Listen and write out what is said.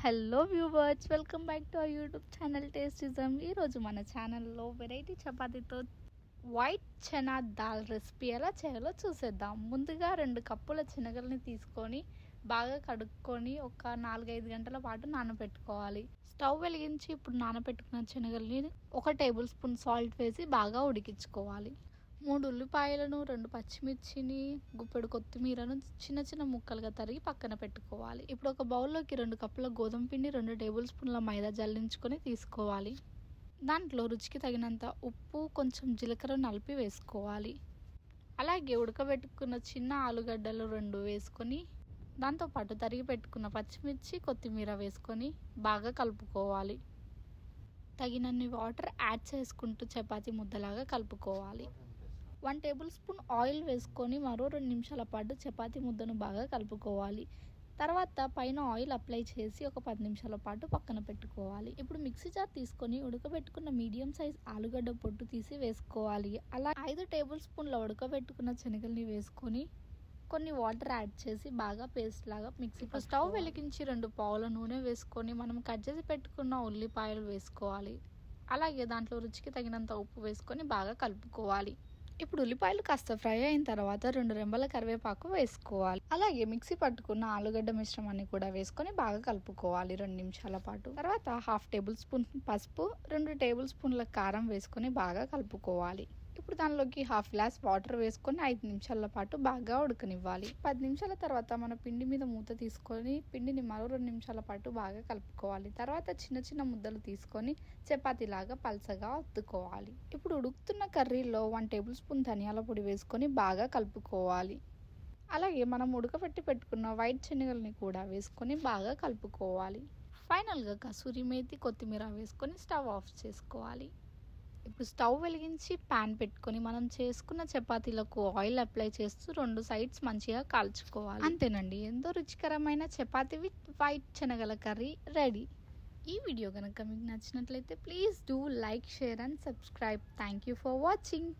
Hello viewers, welcome back to our YouTube channel Tastism. ఈరోజు మన ఛానల్లో వెరైటీ చపాతీతో వైట్ చనా దాల్ రెసిపీ ఎలా చేయాలో చూసేద్దాం. ముందుగా 2 కప్పుల శనగల్ని తీసుకొని బాగా కడుక్కొని ఒక 4-5 గంటల పాటు నానబెట్టుకోవాలి. స్టవ్ వెలిగించి ఇప్పుడు నానబెట్టుకున్న శనగల్ని 1 టేబుల్ స్పూన్ సాల్ట్ వేసి బాగా ఉడికించుకోవాలి. 3 ఉల్లిపాయలను, 2 పచ్చిమిర్చిని, గుప్పెడు కొత్తిమీరను చిన్న చిన్న ముక్కలుగా తరిగి పక్కన పెట్టుకోవాలి. ఇప్పుడు ఒక బౌల్లోకి 2 కప్పుల గోధుమ పిండి, 2 టేబుల్ స్పూన్ల మైదా జల్లించుకొని తీసుకోవాలి. దాంట్లో రుచికి తగినంత ఉప్పు, కొంచెం జీలకర్ర నలిపి వేసుకోవాలి. అలాగే ఉడకబెట్టుకున్న చిన్న ఆలుగడ్డలు 2 వేసుకొని దాంతోపాటు తరిగి పెట్టుకున్న పచ్చిమిర్చి, కొత్తిమీర వేసుకొని బాగా కలుపుకోవాలి. తగినన్ని వాటర్ యాడ్ చేసుకుంటూ చపాతీ ముద్దలాగా కలుపుకోవాలి. 1 టేబుల్ స్పూన్ ఆయిల్ వేసుకొని మరో 2 నిమిషాల పాటు చపాతీ ముద్దను బాగా కలుపుకోవాలి. తర్వాత పైన ఆయిల్ అప్లై చేసి ఒక 10 నిమిషాల పాటు పక్కన పెట్టుకోవాలి. ఇప్పుడు మిక్సీ జార్ తీసుకొని ఉడకబెట్టుకున్న మీడియం సైజ్ ఆలుగడ్డ పొట్టు తీసి వేసుకోవాలి. అలా 5 టేబుల్ స్పూన్ల ఉడకబెట్టుకున్న శనగల్ని వేసుకొని కొన్ని వాటర్ యాడ్ చేసి బాగా పేస్ట్ లాగా మిక్సీ. స్టవ్ వెలిగించి 2 పావుల నూనె వేసుకొని మనం కట్ చేసి పెట్టుకున్న ఉల్లిపాయలు వేసుకోవాలి. అలాగే దాంట్లో రుచికి తగినంత ఉప్పు వేసుకొని బాగా కలుపుకోవాలి. ఇప్పుడు ఉల్లిపాయలు కాస్త ఫ్రై అయిన తర్వాత 2 రెమ్మల కరివేపాకు వేసుకోవాలి. అలాగే మిక్సీ పట్టుకున్న ఆలుగడ్డ మిశ్రమాన్ని కూడా వేసుకొని బాగా కలుపుకోవాలి 2 నిమిషాల పాటు. తర్వాత 1/2 టేబుల్ స్పూన్ పసుపు, 2 టేబుల్ స్పూన్ల కారం వేసుకొని బాగా కలుపుకోవాలి. ఇప్పుడు దానిలోకి 1/2 గ్లాస్ వాటర్ వేసుకొని 5 నిమిషాల పాటు బాగా ఉడకనివ్వాలి. 10 నిమిషాల తర్వాత మన పిండి మీద మూత తీసుకొని పిండిని మరో 2 నిమిషాల పాటు బాగా కలుపుకోవాలి. తర్వాత చిన్న చిన్న ముద్దలు తీసుకొని చపాతీలాగా పల్చగా అద్దుకోవాలి. ఇప్పుడు ఉడుకుతున్న కర్రీలో 1 టేబుల్ స్పూన్ ధనియాల పొడి వేసుకొని బాగా కలుపుకోవాలి. అలాగే మనం ఉడకబెట్టి పెట్టుకున్న వైట్ శనగల్ని కూడా వేసుకొని బాగా కలుపుకోవాలి. ఫైనల్గా కసూరి మేతి, కొత్తిమీర వేసుకొని స్టవ్ ఆఫ్ చేసుకోవాలి. ఇప్పుడు స్టవ్ వెలిగించి ప్యాన్ పెట్టుకొని మనం చేసుకున్న చపాతీలకు ఆయిల్ అప్లై చేస్తూ 2 సైడ్స్ మంచిగా కాల్చుకోవాలి. అంతేనండి, ఎంతో రుచికరమైన chapati with white Sanagala curry ready. ఈ వీడియో కనుక మీకు నచ్చినట్లయితే please do like, share and subscribe. Thank you for watching.